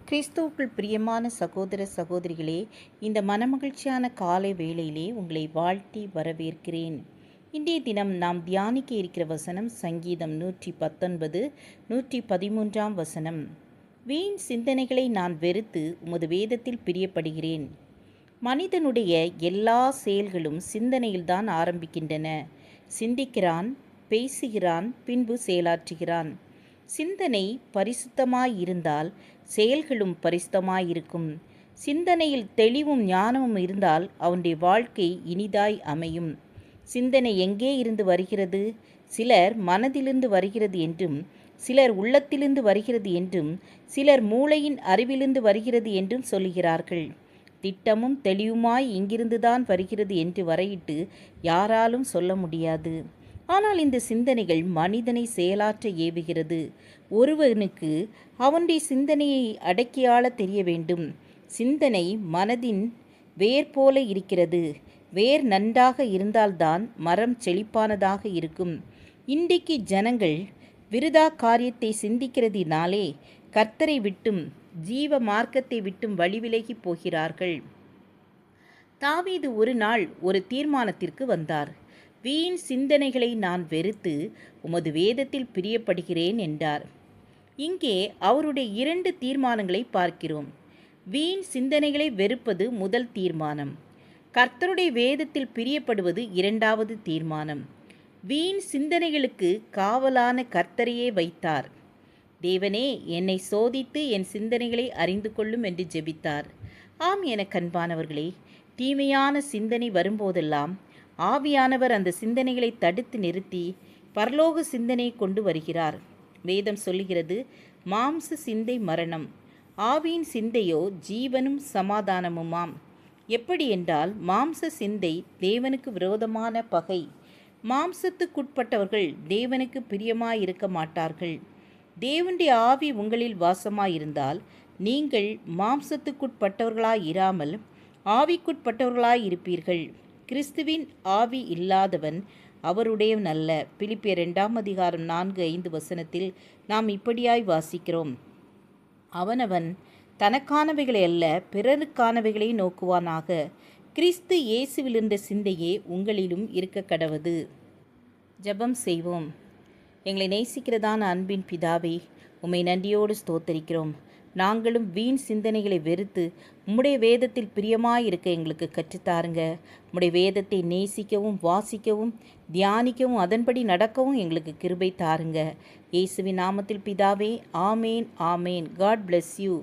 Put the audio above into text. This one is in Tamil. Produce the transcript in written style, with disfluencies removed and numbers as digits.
கிறிஸ்துவுக்குள் பிரியமான சகோதர சகோதரிகளே, இந்த மனமகிழ்ச்சியான காலை வேளையிலே உங்களை வாழ்த்தி வரவேற்கிறேன். இன்றைய தினம் நாம் தியானிக்க இருக்கிற வசனம் சங்கீதம் 119 113 வசனம். வீண் சிந்தனைகளை நான் வெறுத்து உமது வேதத்தில் பிரியப்படுகிறேன். மனிதனுடைய எல்லா செயல்களும் சிந்தனையில்தான் ஆரம்பிக்கின்றன. சிந்திக்கிறான், பேசுகிறான், பின்பு செயலாற்றுகிறான். சிந்தனை பரிசுத்தமாயிருந்தால் செயல்களும் பரிசுத்தமாயிருக்கும். சிந்தனையில் தெளிவும் ஞானமும் இருந்தால் அவனுடைய வாழ்க்கை இனிதாய் அமையும். சிந்தனை எங்கே இருந்து வருகிறது? சிலர் மனதிலிருந்து வருகிறது என்றும், சிலர் உள்ளத்திலிருந்து வருகிறது என்றும், சிலர் மூளையின் அறிவிலிருந்து வருகிறது என்றும் சொல்லுகிறார்கள். திட்டமும் தெளிவுமாய் இங்கிருந்துதான் வருகிறது என்று வரையிட்டு யாராலும் சொல்ல முடியாது. ஆனால் இந்த சிந்தனைகள் மனிதனை செயலாற்ற ஏவுகிறது. ஒருவனுக்கு அவனுடைய சிந்தனையை அடக்கியாள தெரிய வேண்டும். சிந்தனை மனதின் வேர் போல இருக்கிறது. வேர் நன்றாக இருந்தால்தான் மரம் செழிப்பானதாக இருக்கும். இன்றைக்கு ஜனங்கள் விருதா காரியத்தை சிந்திக்கிறதினாலே கர்த்தரை விட்டும் ஜீவ மார்க்கத்தை விட்டும் வழிவிலகி போகிறார்கள். தாவீது ஒரு நாள் ஒரு தீர்மானத்திற்கு வந்தார். வீண் சிந்தனைகளை நான் வெறுத்து உமது வேதத்தில் பிரியப்படுகிறேன் என்றார். இங்கே அவருடைய 2 தீர்மானங்களை பார்க்கிறோம். வீண் சிந்தனைகளை வெறுப்பது முதல் தீர்மானம். கர்த்தருடைய வேதத்தில் பிரியப்படுவது 2வது தீர்மானம். வீண் சிந்தனைகளுக்கு காவலான கர்த்தரையே வைத்தார். தேவனே, என்னை சோதித்து என் சிந்தனைகளை அறிந்து கொள்ளும் என்று ஜெபித்தார். ஆம் என கண்பானவர்களே, தீமையான சிந்தனை வரும்போதெல்லாம் ஆவியானவர் அந்த சிந்தனைகளை தடுத்து நிறுத்தி பரலோக சிந்தனை கொண்டு வருகிறார். வேதம் சொல்லுகிறது, மாம்ச சிந்தை மரணம், ஆவியின் சிந்தையோ ஜீவனும் சமாதானமுமாம். எப்படி என்றால், மாம்ச சிந்தை தேவனுக்கு விரோதமான பகை. மாம்சத்துக்குட்பட்டவர்கள் தேவனுக்கு பிரியமாயிருக்க மாட்டார்கள். தேவனுடைய ஆவி உங்களில் வாசமாயிருந்தால் நீங்கள் மாம்சத்துக்குட்பட்டவர்களாயிராமல் ஆவிக்குட்பட்டவர்களாயிருப்பீர்கள். கிறிஸ்துவின் ஆவி இல்லாதவன் அவருடையவன் அல்ல. பிலிப்பியர் 2:4-5 வசனத்தில் நாம் இப்படியாய் வாசிக்கிறோம். அவனவன் தனக்கானவைகளை அல்ல பிறருக்கானவைகளை நோக்குவானாக. கிறிஸ்து இயேசுவில் இருந்த சிந்தையே உங்களிலும் இருக்க கடவது. ஜெபம் செய்வோம். எங்களை நேசிக்கிறதான அன்பின் பிதாவே, உம்மை நன்றியோடு ஸ்தோத்தரிக்கிறோம். நாங்களும் வீண் சிந்தனைகளை வெறுத்து உம்முடைய வேதத்தில் பிரியமாயிருக்க எங்களுக்கு கற்றுத்தாருங்க. உம்முடைய வேதத்தை நேசிக்கவும், வாசிக்கவும், தியானிக்கவும், அதன்படி நடக்கவும் எங்களுக்கு கிருபை தாருங்க. இயேசுவின் நாமத்தில் பிதாவே, ஆமேன், ஆமேன். God bless you.